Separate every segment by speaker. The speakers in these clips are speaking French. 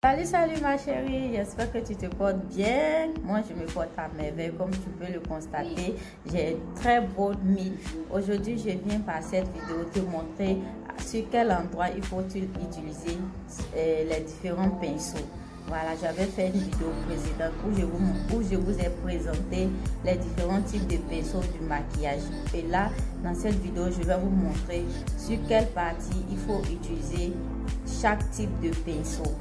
Speaker 1: Salut ma chérie, j'espère que tu te portes bien. Moi je me porte à merveille comme tu peux le constater. J'ai un très beau mille. Aujourd'hui je viens par cette vidéo te montrer sur quel endroit il faut utiliser les différents pinceaux. Voilà, j'avais fait une vidéo précédente où je vous ai présenté les différents types de pinceaux du maquillage. Et là, dans cette vidéo, je vais vous montrer sur quelle partie il faut utiliser chaque type de pinceau.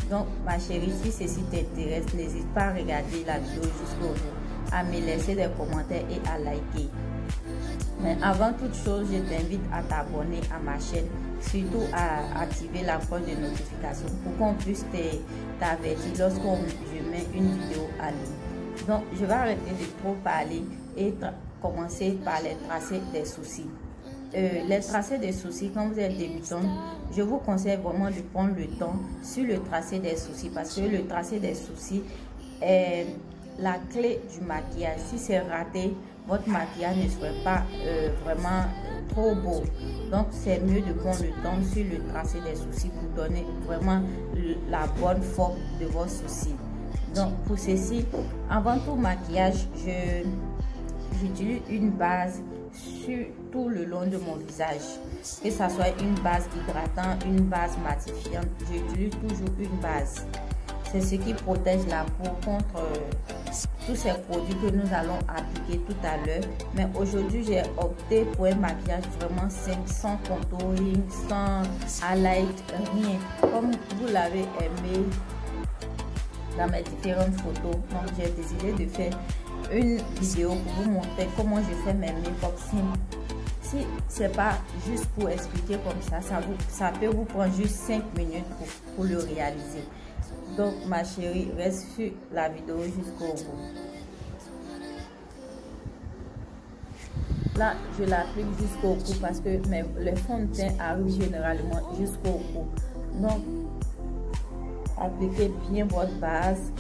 Speaker 1: Donc, ma chérie, si ceci t'intéresse, n'hésite pas à regarder la vidéo jusqu'au bout, à me laisser des commentaires et à liker. Mais avant toute chose, je t'invite à t'abonner à ma chaîne, surtout à activer la cloche de notification pour qu'on puisse t'avertir lorsqu'on je mets une vidéo en ligne. Donc, je vais arrêter de trop parler et commencer par les tracés des sourcils. Les tracés des sourcils, quand vous êtes débutant, je vous conseille vraiment de prendre le temps sur le tracé des sourcils parce que le tracé des sourcils est la clé du maquillage. Si c'est raté, votre maquillage ne serait pas vraiment trop beau. Donc c'est mieux de prendre le temps sur le tracé des sourcils pour donner vraiment la bonne forme de vos sourcils. Donc pour ceci, avant tout maquillage, j'utilise une base sur tout le long de mon visage, que ça soit une base hydratante, une base matifiante. J'utilise toujours une base. C'est ce qui protège la peau contre tous ces produits que nous allons appliquer tout à l'heure. Mais aujourd'hui, j'ai opté pour un maquillage vraiment simple, sans contouring, sans highlight, rien. Comme vous l'avez aimé dans mes différentes photos. Donc, j'ai décidé de faire une vidéo pour vous montrer comment je fais mes make-up simples. Si c'est pas juste pour expliquer comme ça peut vous prendre juste 5 minutes pour le réaliser. Donc ma chérie, reste sur la vidéo jusqu'au bout. Là, je l'applique jusqu'au cou parce que les fonds de teint arrivent généralement jusqu'au cou. Donc, appliquez bien votre base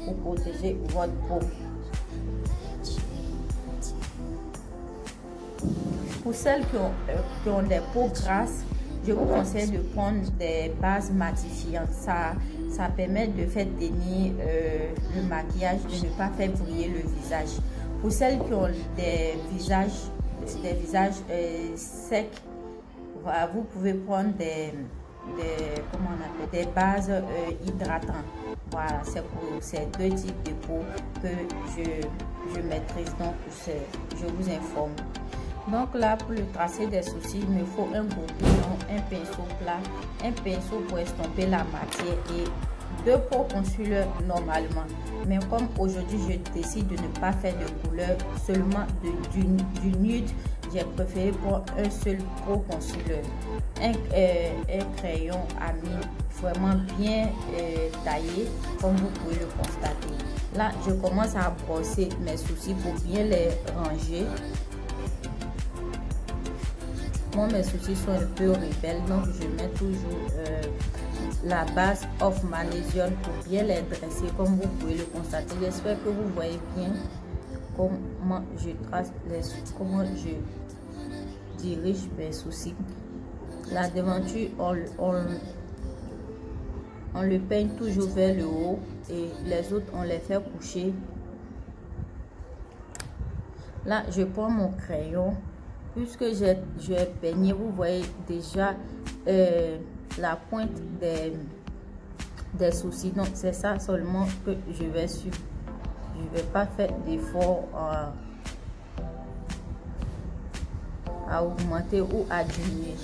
Speaker 1: pour protéger votre peau. Pour celles qui ont des peaux grasses, je vous conseille de prendre des bases matifiantes. Ça permet de faire tenir le maquillage, de ne pas faire briller le visage. Pour celles qui ont des visages secs, vous pouvez prendre des bases hydratantes. Voilà, c'est pour ces deux types de peau que je maîtrise. Donc, je vous informe. Donc là, pour le tracé des sourcils, il me faut un gros crayon, un pinceau plat, un pinceau pour estomper la matière et 2 pots concealer normalement. Mais comme aujourd'hui, je décide de ne pas faire de couleur, seulement du nude, j'ai préféré prendre un seul pot concealer. Un crayon à mine vraiment bien taillé, comme vous pouvez le constater. Là, je commence à brosser mes sourcils pour bien les ranger. Moi, mes sourcils sont un peu rebelles, donc je mets toujours la base of Magnesium pour bien les dresser, comme vous pouvez le constater. J'espère que vous voyez bien comment je trace comment je dirige mes sourcils. La devanture, on le peigne toujours vers le haut et les autres, on les fait coucher. Là, je prends mon crayon. Puisque j'ai peigné, vous voyez déjà la pointe des sourcils. Donc c'est ça seulement que je vais suivre. Je ne vais pas faire d'effort à augmenter ou à diminuer.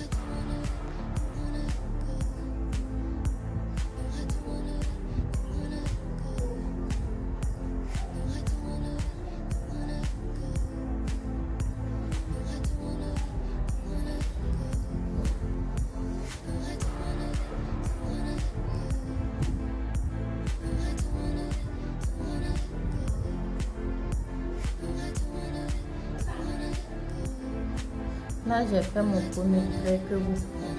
Speaker 1: Là, j'ai fait mon premier trait que vous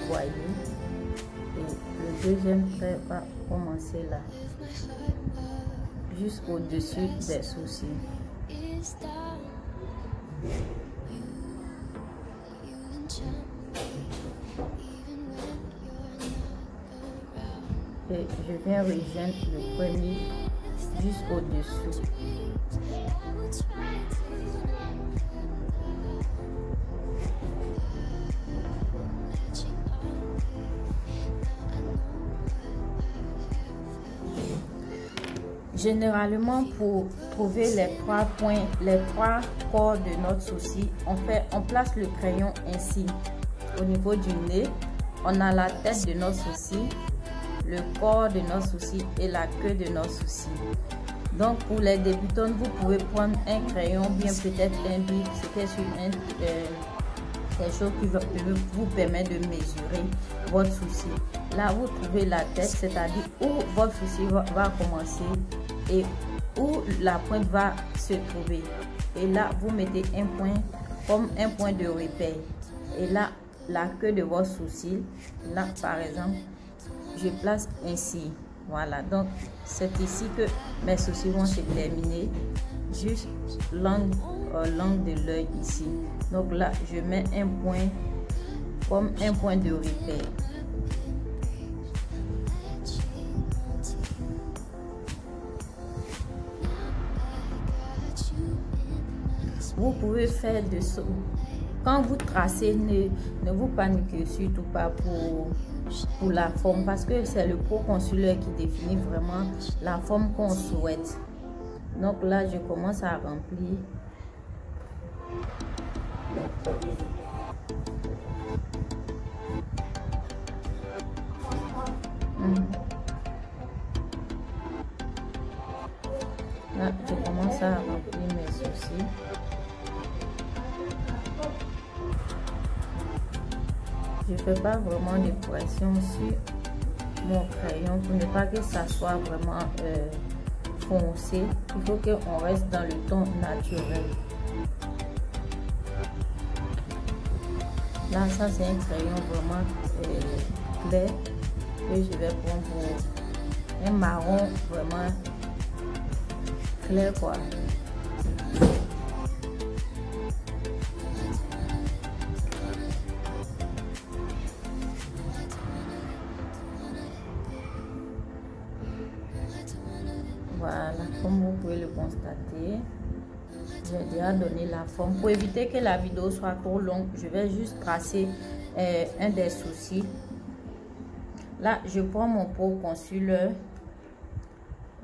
Speaker 1: voyez. Et le deuxième trait va commencer là. Jusqu'au dessus des sourcils. et je viens rejoindre le premier juste au-dessous. Généralement, pour trouver les 3 points, les 3 corps de notre sourcil, on place le crayon ainsi. Au niveau du nez, on a la tête de notre sourcil, le corps de notre sourcil et la queue de notre sourcil. Donc pour les débutants, vous pouvez prendre un crayon, bien peut-être un bic, c'était sur quelque chose qui va vous permettre de mesurer votre sourcil. Là, vous trouvez la tête, c'est-à-dire où votre sourcil va commencer et où la pointe va se trouver. Et là, vous mettez un point comme un point de repère. Et là, la queue de votre sourcil, là par exemple, je place ainsi. Voilà, donc c'est ici que mes sourcils vont se terminer, juste l'angle de l'œil ici. Donc là, je mets un point comme un point de repère. Vous pouvez faire de ça. Quand vous tracez, ne vous paniquez surtout pas pour la forme, parce que c'est le proconsulat qui définit vraiment la forme qu'on souhaite. Donc là, je commence à remplir. Là, je commence à remplir mes sourcils. Je ne fais pas vraiment de pression sur mon crayon pour ne pas que ça soit vraiment foncé. Il faut qu'on reste dans le ton naturel. Là, ça c'est un crayon vraiment clair que je vais prendre pour un marron vraiment clair quoi. Voilà, comme vous pouvez le constater, j'ai déjà donné la forme. Pour éviter que la vidéo soit trop longue, je vais juste tracer un des sourcils. Là, je prends mon proconsulat,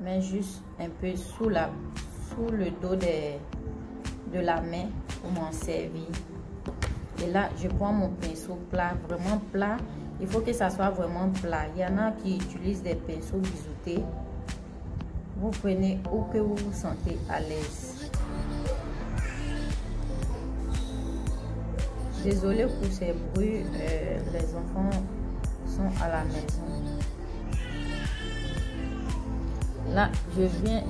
Speaker 1: mais juste un peu sous le dos de la main pour m'en servir. Et là, je prends mon pinceau plat, vraiment plat. Il faut que ça soit vraiment plat. Il y en a qui utilisent des pinceaux biseautés. Vous prenez où que vous vous sentez à l'aise. Désolée pour ces bruits, les enfants sont à la maison. Là, je viens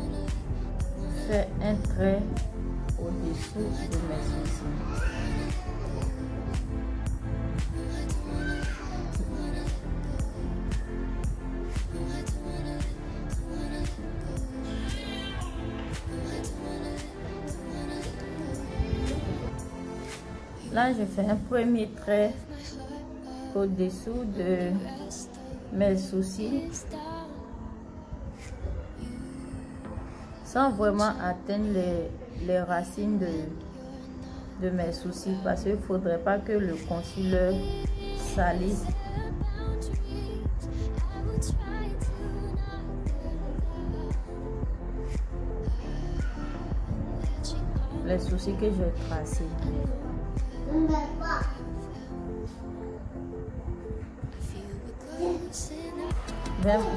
Speaker 1: faire un trait au-dessous de mes sourcils. Là, je fais un premier trait au-dessous de mes sourcils sans vraiment atteindre les racines de mes sourcils parce qu'il ne faudrait pas que le concealer salisse. Les sourcils que j'ai tracés.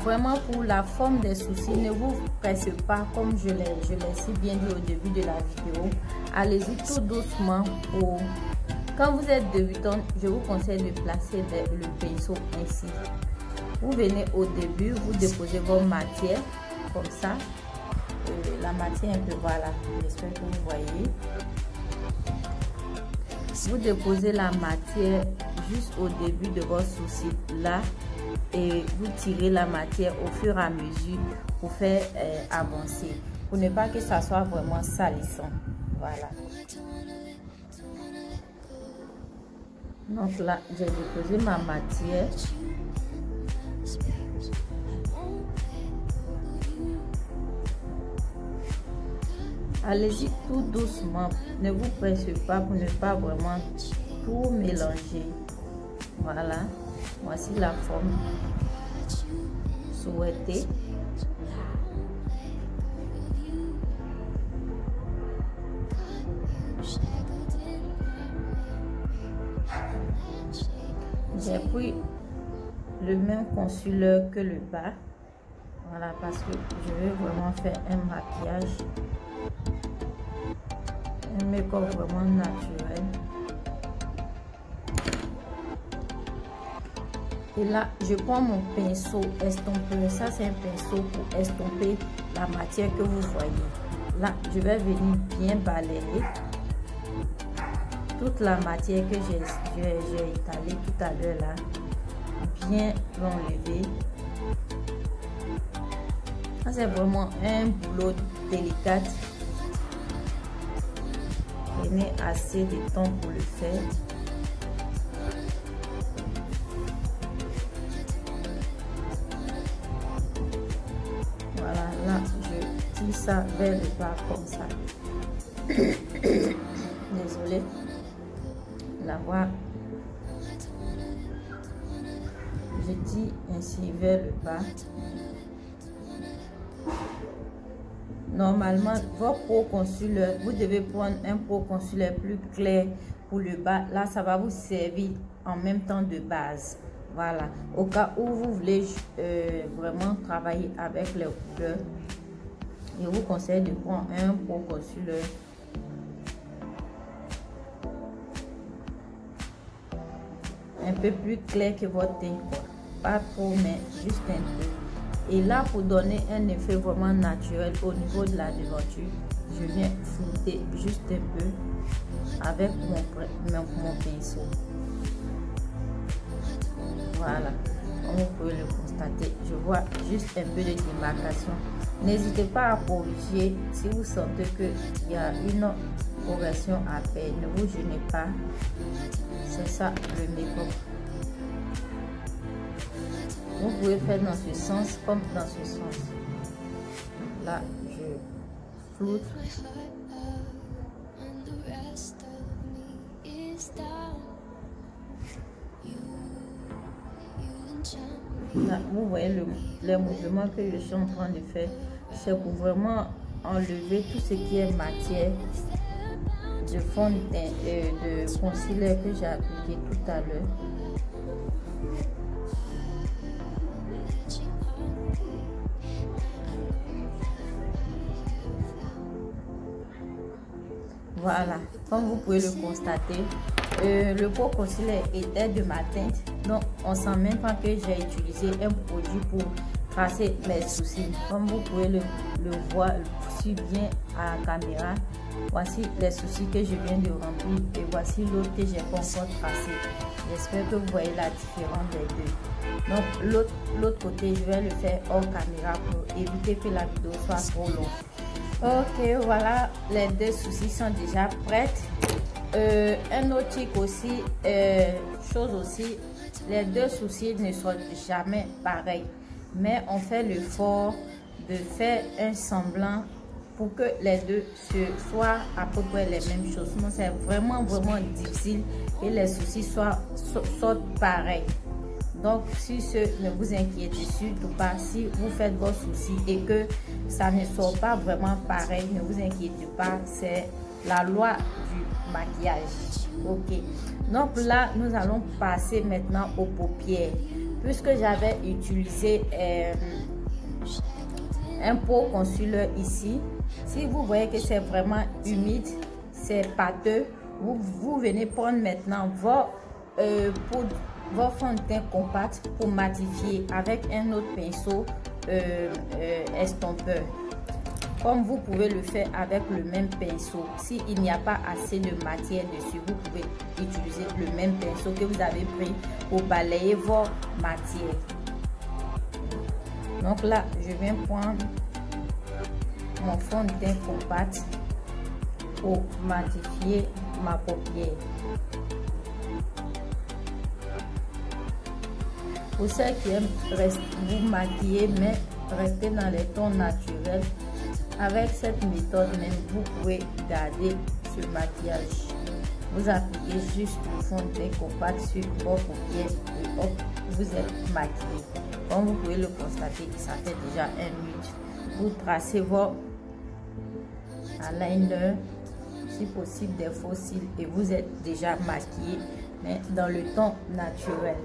Speaker 1: Vraiment pour la forme des sourcils, ne vous pressez pas comme je l'ai si bien dit au début de la vidéo. Allez-y tout doucement. Quand vous êtes débutant, je vous conseille de placer le pinceau ainsi. Vous venez au début, vous déposez votre matière comme ça. La matière un peu, voilà, j'espère que vous voyez. Vous déposez la matière juste au début de votre sourcil là et vous tirez la matière au fur et à mesure pour faire avancer, pour ne pas que ça soit vraiment salissant. Voilà. Donc là, j'ai déposé ma matière. Allez-y tout doucement, ne vous pressez pas pour ne pas vraiment tout mélanger. Voilà, voici la forme souhaitée. J'ai pris le même concealer que le bas. Voilà, parce que je vais vraiment faire un maquillage, un make-up vraiment naturel. Et là, je prends mon pinceau estompeur. Ça, c'est un pinceau pour estomper la matière que vous voyez. Là, je vais venir bien balayer toute la matière que j'ai étalée tout à l'heure là. Bien l'enlever. Ça, c'est vraiment un boulot délicat. Prenez assez de temps pour le faire. Voilà, là, je tire ça vers le bas comme ça. Désolée. La voix. Je tire ainsi vers le bas. Normalement, votre pro concealer, vous devez prendre un pro concealer plus clair pour le bas. Là, ça va vous servir en même temps de base. Voilà. Au cas où vous voulez vraiment travailler avec les couleurs, je vous conseille de prendre un pro concealer un peu plus clair que votre teint, quoi. Pas trop, mais juste un peu. Et là, pour donner un effet vraiment naturel au niveau de la devanture, je viens flouter juste un peu avec mon pinceau. Voilà, comme vous pouvez le constater, je vois juste un peu de démarcation. N'hésitez pas à corriger si vous sentez qu'il y a une correction à faire. Ne vous gênez pas. C'est ça le make-up. Vous pouvez faire dans ce sens comme dans ce sens. Là, je floute. Là, vous voyez les mouvements que je suis en train de faire. C'est pour vraiment enlever tout ce qui est matière de fond de teint et de concealer que j'ai appliqué tout à l'heure. Voilà, comme vous pouvez le constater, le pot concealer était de ma teinte, donc on sent même pas que j'ai utilisé un produit pour tracer mes sourcils. Comme vous pouvez le voir si bien à la caméra, voici les sourcils que je viens de remplir et voici l'autre que j'ai pas encore tracé. J'espère que vous voyez la différence des deux. Donc l'autre côté, je vais le faire hors caméra pour éviter que la vidéo soit trop longue. Ok, voilà, les deux sourcils sont déjà prêtes. Un autre truc aussi, chose aussi, les deux sourcils ne sont jamais pareils, mais on fait l'effort de faire un semblant pour que les deux soient à peu près les mêmes choses. Sinon, c'est vraiment difficile et les sourcils sortent pareils. Donc, sur ce, ne vous inquiétez surtout pas. Si vous faites vos sourcils et que ça ne sort pas vraiment pareil, ne vous inquiétez pas. C'est la loi du maquillage. Ok. Donc là, nous allons passer maintenant aux paupières. Puisque j'avais utilisé un pot concealer ici, si vous voyez que c'est vraiment humide, c'est pâteux, vous venez prendre maintenant vos fonds de teint compact pour matifier avec un autre pinceau estompeur. Comme vous pouvez le faire avec le même pinceau. S'il n'y a pas assez de matière dessus, vous pouvez utiliser le même pinceau que vous avez pris pour balayer vos matières. Donc là, je viens prendre mon fond de teint compact pour matifier ma paupière. Pour ceux qui aiment vous maquiller, mais rester dans les tons naturels, Avec cette méthode même, vous pouvez garder ce maquillage. Vous appliquez juste le fond de teint compact sur vos paupières et hop, vous êtes maquillé. Comme vous pouvez le constater, ça fait déjà 1 minute. Vous tracez vos eyeliner, si possible des faux cils, et vous êtes déjà maquillé, mais dans le ton naturel.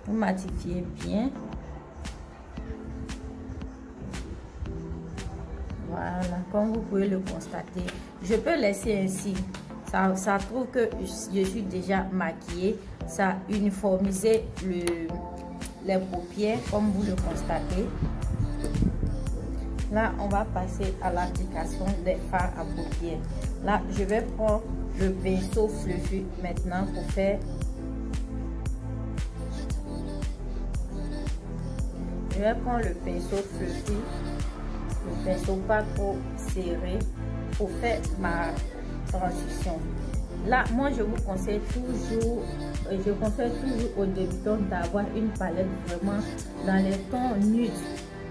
Speaker 1: Vous matifiez bien. Voilà, comme vous pouvez le constater. Je peux laisser ainsi. Ça trouve que je suis déjà maquillée. Ça a uniformisé les paupières, comme vous le constatez. Là, on va passer à l'application des fards à paupières. Là, je vais prendre le pinceau fluffy maintenant pour faire. Je vais prendre le pinceau fluffy, le pinceau pas trop serré pour faire ma transition. Là, moi, je vous conseille toujours, aux débutants d'avoir une palette vraiment dans les tons nudes.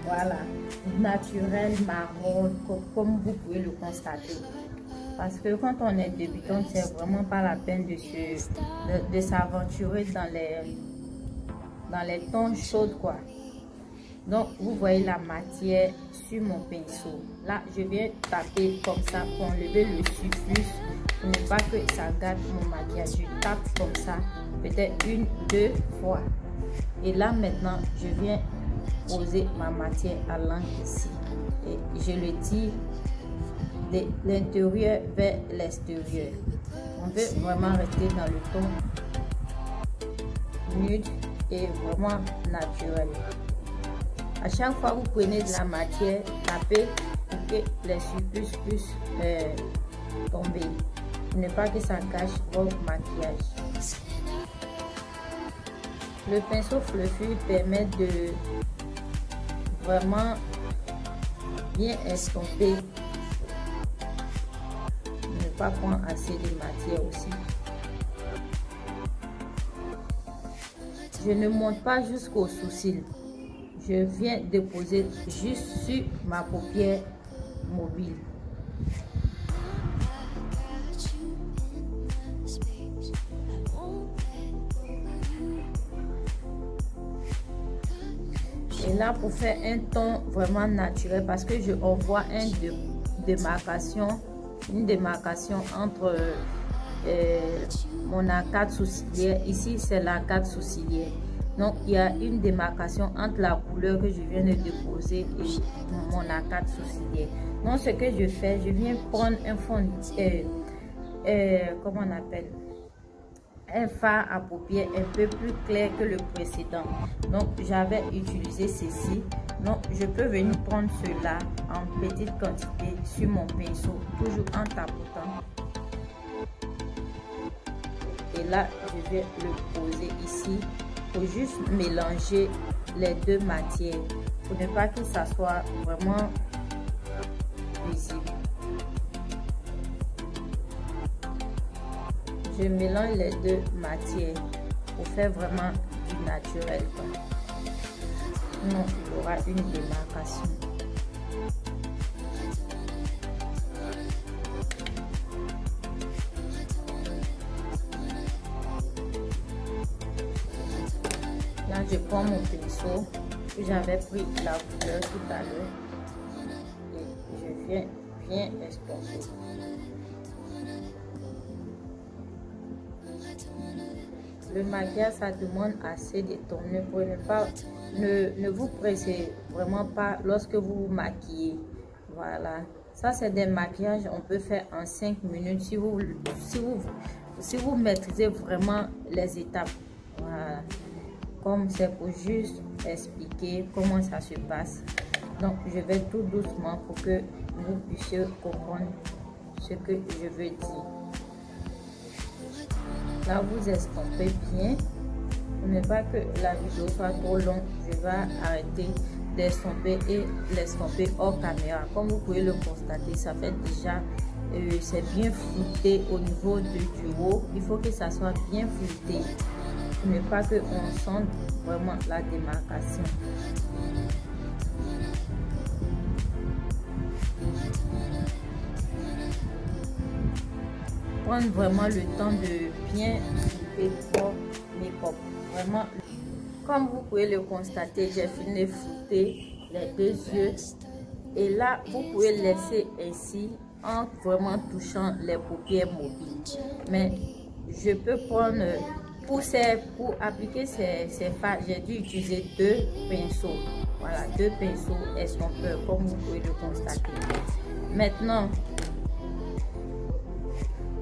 Speaker 1: Voilà, naturel, marron, comme vous pouvez le constater. Parce que quand on est débutant, c'est vraiment pas la peine de s'aventurer dans les tons chauds, quoi. Donc, vous voyez la matière sur mon pinceau. Là, je viens taper comme ça pour enlever le surplus. Pour ne pas que ça gâte mon maquillage. Je tape comme ça, peut-être 1, 2 fois. Et là, maintenant, je viens poser ma matière à l'angle ici. Et je le tire de l'intérieur vers l'extérieur. On veut vraiment rester dans le ton nude et vraiment naturel. À chaque fois que vous prenez de la matière, tapez pour que les surplus puissent tomber. Pour ne pas que ça cache votre maquillage. Le pinceau fluffy permet de vraiment bien estomper. Ne pas prendre assez de matière aussi. Je ne monte pas jusqu'au sourcil. Je viens déposer juste sur ma paupière mobile. Et là, pour faire un ton vraiment naturel, parce que on voit une démarcation entre mon arcade sourcilière. Ici, c'est l'arcade sourcilière. Donc, il y a une démarcation entre la couleur que je viens de déposer et mon arcade sourcilière. Donc, ce que je fais, je viens prendre un fond, comment on appelle, un fard à paupières un peu plus clair que le précédent. Donc, j'avais utilisé ceci. Donc, je peux venir prendre cela en petite quantité sur mon pinceau, toujours en tapotant. Et là, je vais le poser ici. Pour juste mélanger les deux matières pour ne pas que ça soit vraiment visible. Je mélange les deux matières pour faire vraiment du naturel. Sinon, il y aura une démarcation. Là, je prends mon pinceau que j'avais pris la couleur tout à l'heure et je viens bien estomper. Le maquillage, ça demande assez de temps. Ne vous pressez vraiment pas lorsque vous vous maquillez. Voilà. Ça, c'est des maquillages on peut faire en 5 minutes si vous maîtrisez vraiment les étapes. Voilà. Comme c'est pour juste expliquer comment ça se passe. Donc, je vais tout doucement pour que vous puissiez comprendre ce que je veux dire. Là, vous estompez bien. Pour ne pas que la vidéo soit trop longue, je vais arrêter d'estomper et l'estomper hors caméra. Comme vous pouvez le constater, ça fait déjà c'est bien flouté au niveau du haut. Il faut que ça soit bien flouté pour ne pas qu'on sente vraiment la démarcation. Prendre vraiment le temps de bien flouter votre make-up. Vraiment, comme vous pouvez le constater, j'ai fini de flouter les deux yeux. Et là, vous pouvez laisser ainsi en vraiment touchant les paupières mobiles. Mais je peux prendre, pour appliquer ces fards, j'ai dû utiliser deux pinceaux. Voilà, deux pinceaux estompeurs, comme vous pouvez le constater. Maintenant,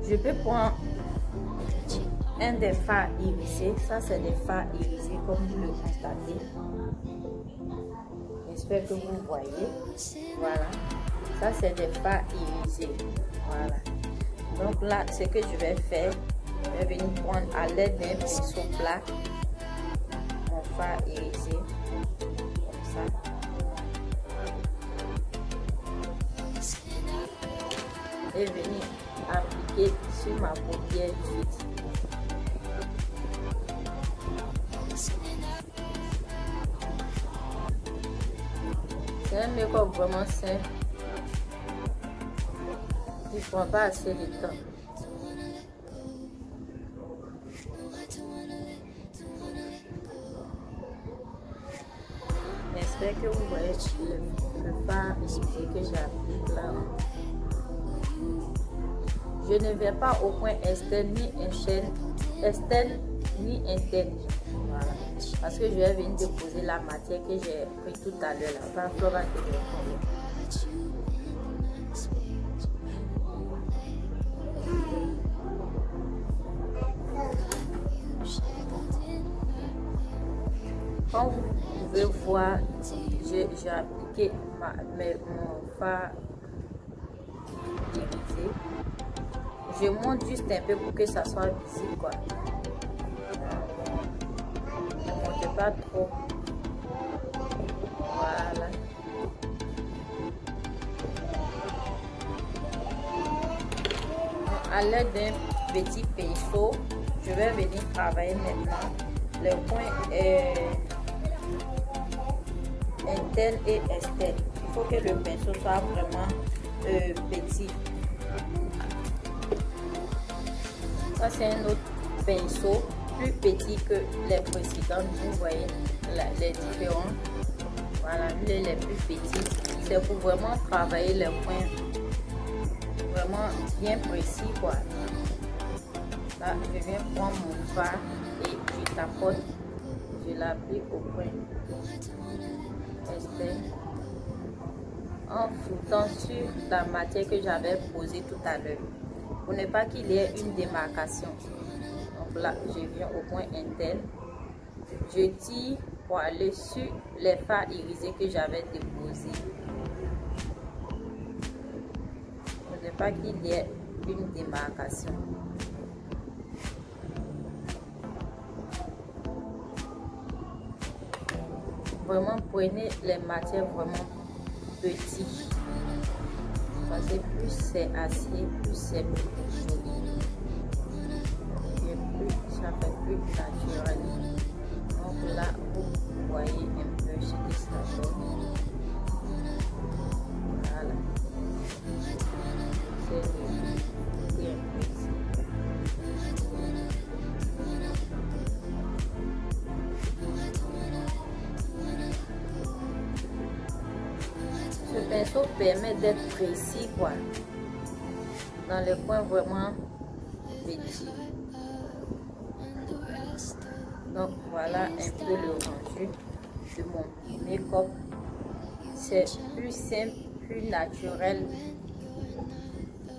Speaker 1: je peux prendre un des fards irisés. Ça, c'est des fards irisés, comme vous le constatez. J'espère que vous voyez. Voilà. Ça, c'est des fards irisés. Voilà. Donc là, ce que je vais faire, je vais venir prendre à l'aide d'un pinceau plat mon fard irisé. Comme ça. Et venir appliquer sur ma paupière vide. C'est un make-up vraiment simple. Il ne prend pas assez de temps. J'espère que vous voyez le fard que j'applique là. Je ne vais pas au point externe ni interne. Voilà. Parce que je vais venir déposer la matière que j'ai pris tout à l'heure là. Pas trop Comme vous pouvez voir, j'ai appliqué mon fard irisé. Je monte juste un peu pour que ça soit visible, quoi. Ne montez pas trop. Voilà. À l'aide d'un petit pinceau, je vais venir travailler maintenant les points internes et externes. Il faut que le pinceau soit vraiment petit. Ça, c'est un autre pinceau plus petit que les précédents. Vous voyez les différents. Voilà, les plus petits. C'est pour vraiment travailler les points vraiment bien précis, quoi. Là, je viens prendre mon fard et je tapote. Je l'applique au point externe en foutant sur la matière que j'avais posée tout à l'heure, pour ne pas qu'il y ait une démarcation. Donc là, je viens au point interne, je tire pour aller sur les fards irisés que j'avais déposés, pour ne pas qu'il y ait une démarcation. Vraiment, prenez les matières vraiment petites. Parce que plus c'est acier, plus c'est plus joli. Et plus ça fait plus naturel. Donc là, vous voyez un peu ce que ça donne. Voilà. C'est bien petit. Ce pinceau permet d'être précis, quoi, dans les coins vraiment petits. Donc voilà un peu le rendu de mon make-up. C'est plus simple, plus naturel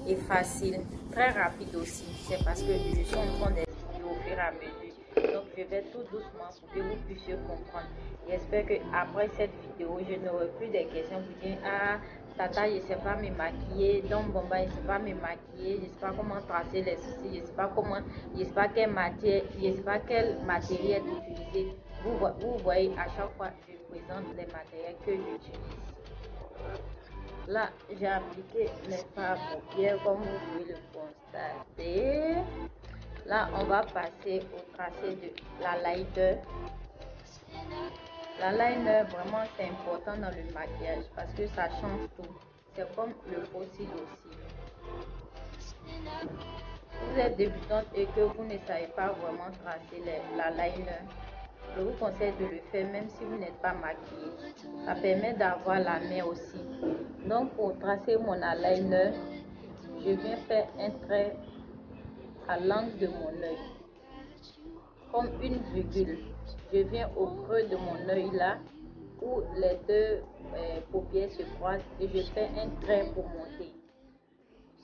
Speaker 1: et facile, très rapide aussi. C'est parce que je suis en train d'expliquer au fur et à mesure. Donc je vais tout doucement pour que vous puissiez comprendre. J'espère que après cette vidéo, je n'aurai plus de questions pour dire ah Tata, je ne sais pas me maquiller, donc Bomba, je ne sais pas me maquiller, je ne sais pas comment tracer les sourcils, je ne sais pas comment, je ne sais pas quelle matière, je ne sais pas quel matériel utiliser. Vous voyez, à chaque fois, je présente les matériels que j'utilise. Là, j'ai appliqué mes fards à paupières comme vous pouvez le constater. Là, on va passer au tracé de la liner. La liner, vraiment, c'est important dans le maquillage parce que ça change tout. C'est comme le faux cils aussi. Si vous êtes débutante et que vous ne savez pas vraiment tracer la liner, je vous conseille de le faire même si vous n'êtes pas maquillée. Ça permet d'avoir la main aussi. Donc pour tracer mon eyeliner, je viens faire un trait à l'angle de mon œil. Comme une virgule. Je viens au creux de mon œil là, où les deux paupières se croisent et je fais un trait pour monter.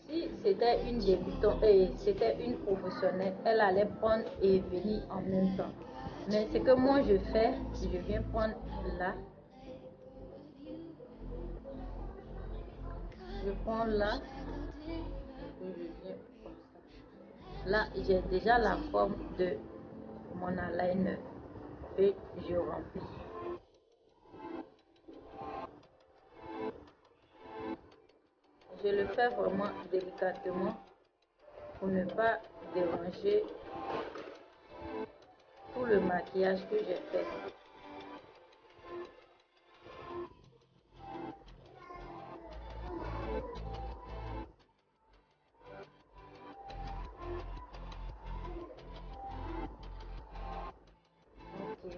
Speaker 1: Si c'était une débutante et c'était une professionnelle, elle allait prendre et venir en même temps. Mais ce que moi je fais, je viens prendre là. Je prends là. Et je viens comme ça. Là, j'ai déjà la forme de mon eyeliner. Et je remplis. Je le fais vraiment délicatement pour ne pas déranger tout le maquillage que j'ai fait. Ok.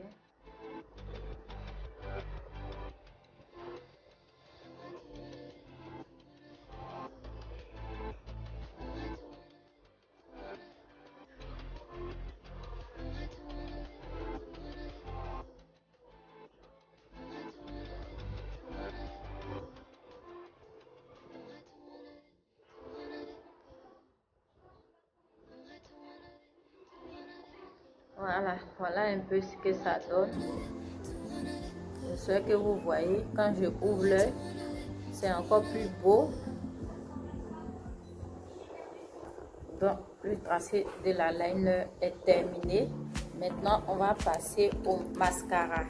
Speaker 1: Voilà un peu ce que ça donne. Ce que vous voyez, quand je ouvre l'œil, c'est encore plus beau. Donc, le tracé de la liner est terminé. Maintenant, on va passer au mascara.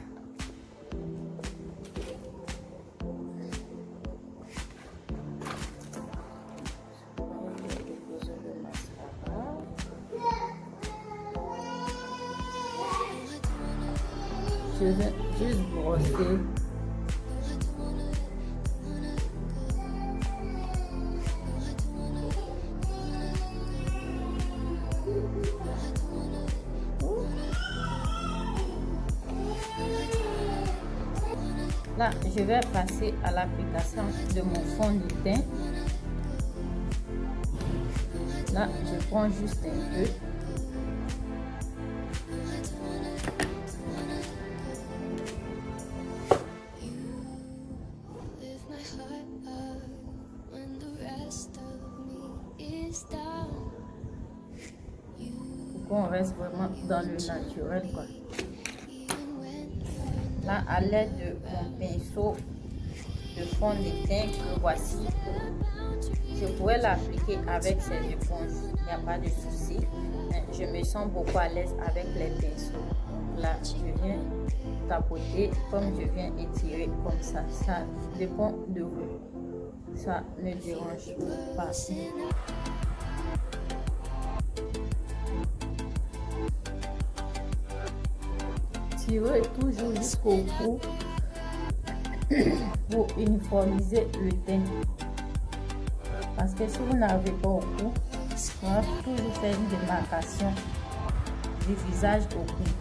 Speaker 1: Je vais juste brosser. Là, je vais passer à l'application de mon fond de teint. Là, je prends juste un peu. On reste vraiment dans le naturel, quoi. Là, à l'aide de mon pinceau de fond de teint que voici, je pourrais l'appliquer avec ces éponges, il n'y a pas de souci. Je me sens beaucoup à l'aise avec les pinceaux. Là, je viens tapoter comme je viens étirer comme ça. Ça dépend de vous. Ça ne dérange pas. Tirez toujours jusqu'au bout pour uniformiser le teint. Parce que si vous n'avez pas au bout, on va toujours faire une démarcation du visage au bout.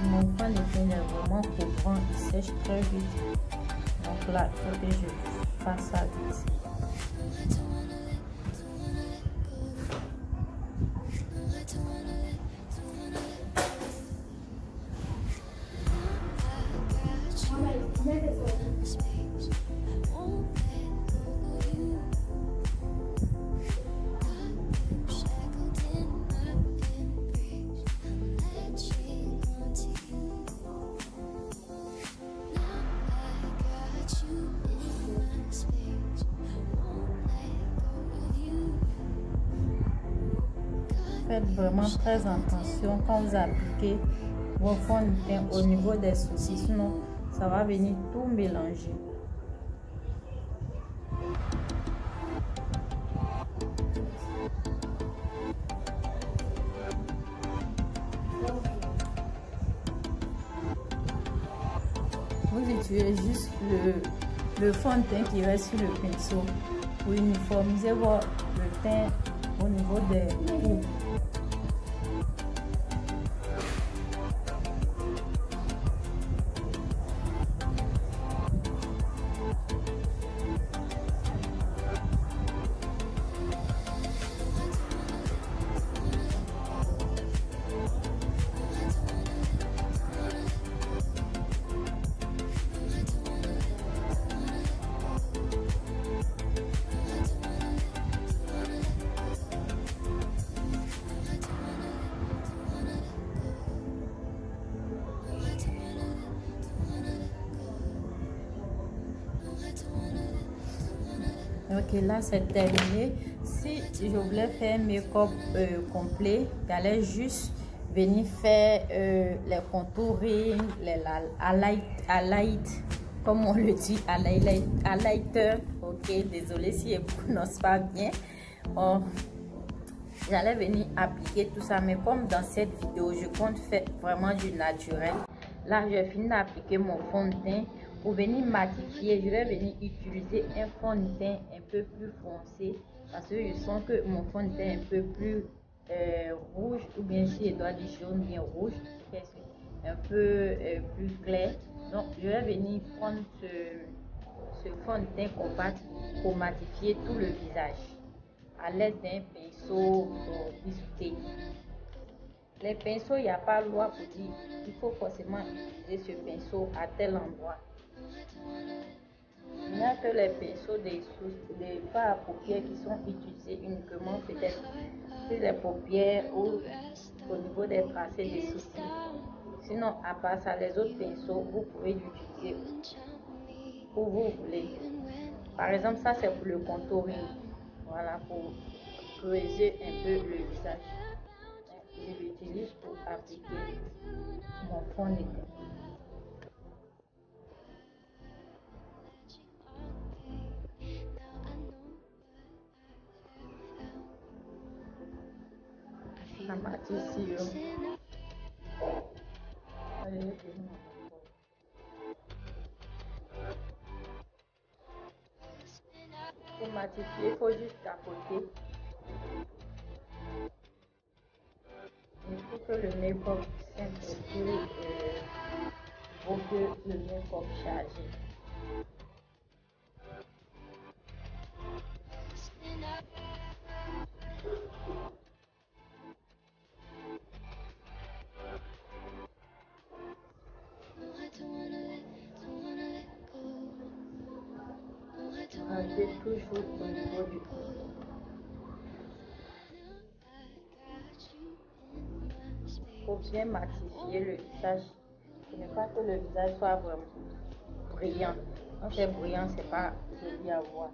Speaker 1: Mon fond de teint est vraiment couvrant, il sèche très vite. Donc là, il faut que je fasse ça vite. Faites vraiment très attention quand vous appliquez votre fond de teint au niveau des sourcils, sinon ça va venir tout mélanger. Vous utilisez juste le fond de teint qui reste sur le pinceau pour uniformiser le teint au niveau des coups. Ok, là c'est terminé. Si je voulais faire un make-up complet, j'allais juste venir faire les contouring, les highlight, comme on le dit, highlighter. Ok, désolé si je ne prononce pas bien. J'allais venir appliquer tout ça, mais comme dans cette vidéo, je compte faire vraiment du naturel. Là, je finis d'appliquer mon fond de teint. Pour venir matifier, je vais venir utiliser un fond de teint un peu plus foncé parce que je sens que mon fond de teint est un peu plus rouge, ou bien si je dois dire jaune, bien rouge, un peu plus clair. Donc, je vais venir prendre ce fond de teint compact pour matifier tout le visage à l'aide d'un pinceau biseauté. Les pinceaux, il n'y a pas loi pour dire il faut forcément utiliser ce pinceau à tel endroit. Il n'y a que les pinceaux des fards à paupières qui sont utilisés uniquement peut-être sur les paupières ou au niveau des tracés des sourcils. Sinon, à part ça, les autres pinceaux, vous pouvez l'utiliser où vous voulez. Par exemple, ça c'est pour le contouring. Voilà, pour creuser un peu le visage. Je l'utilise pour appliquer mon fond de teint. La matissure. Pour matifier, il faut juste tapoter. Il faut que le make-up s'imprime pour que le make-up chargé. Restez toujours au niveau du cou. Pour bien matifier le visage, ce n'est pas que le visage soit vraiment brillant. Quand c'est brillant, c'est pas joli à voir.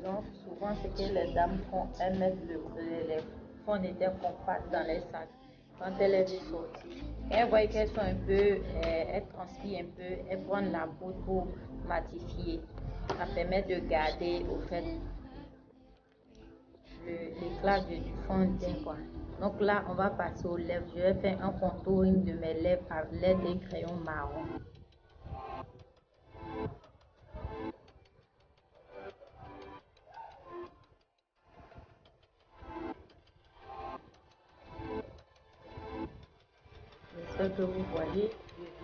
Speaker 1: Donc, souvent, ce que les dames font, elles mettent les fonds de teint compacts dans les sacs quand elles les sortent. Elles voient qu'elles sont un peu, elles transpirent un peu, elles prennent la poudre pour matifier. Ça permet de garder au fait l'éclat du fond de teint, quoi. Donc là, on va passer aux lèvres. Je vais faire un contouring de mes lèvres à l'aide d'un crayon marron. J'espère que vous voyez,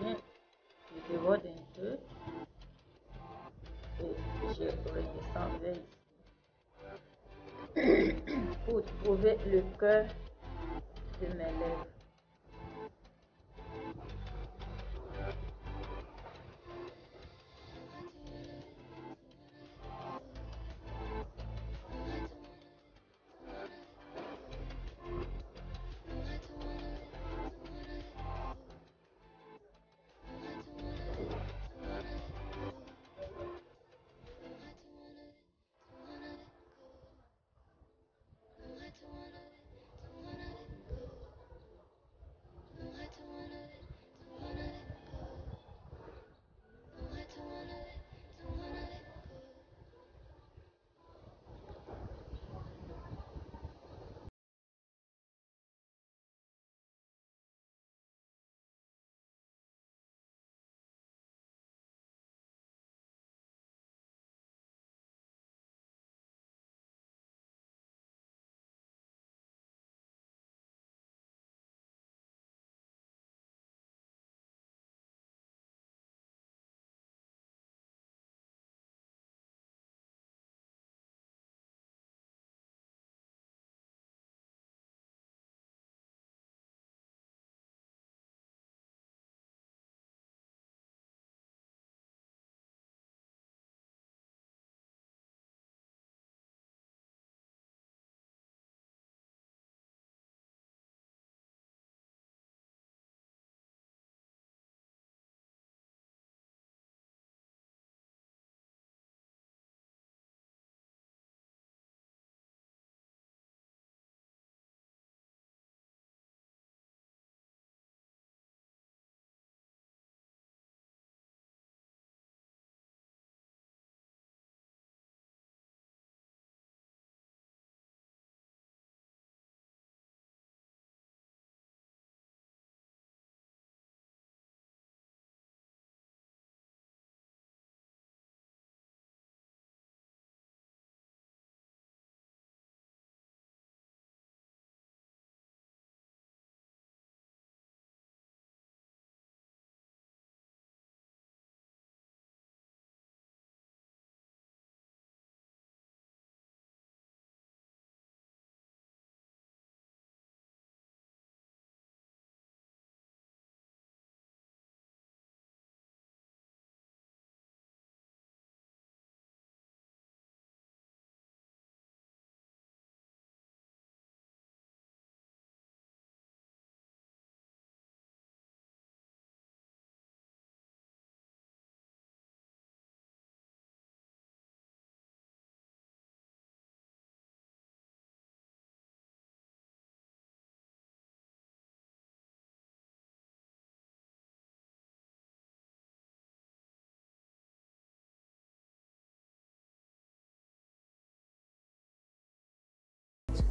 Speaker 1: je déborde un peu et je redescends vers ici pour trouver le cœur de mes lèvres.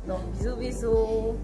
Speaker 1: Donc bisous bisous.